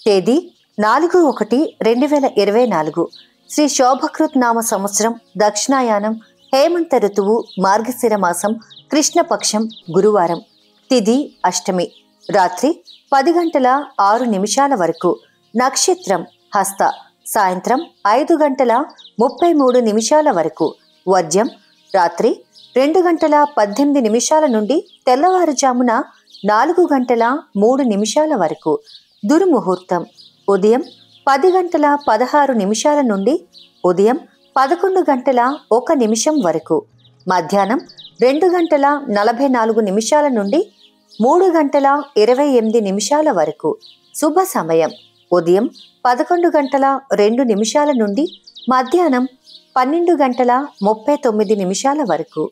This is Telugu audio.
తేదీ 4/1/2024 శ్రీ శోభకృత్ నామ సంవత్సరం దక్షిణాయానం హేమంత ఋతువు మార్గశిర మాసం కృష్ణపక్షం గురువారం. తిథి అష్టమి. రాత్రి 10:06 వరకు. నక్షత్రం హస్త. సాయంత్రం 5:33 వరకు. వర్జ్యం రాత్రి 2:18 నుండి తెల్లవారుజామున 4:03 వరకు. దుర్ముహూర్తం ఉదయం 10:16 నుండి ఉదయం 11:01 వరకు. మధ్యాహ్నం 2:44 నుండి 3:28 వరకు. శుభ సమయం ఉదయం 11:02 నుండి మధ్యాహ్నం 12:39 వరకు.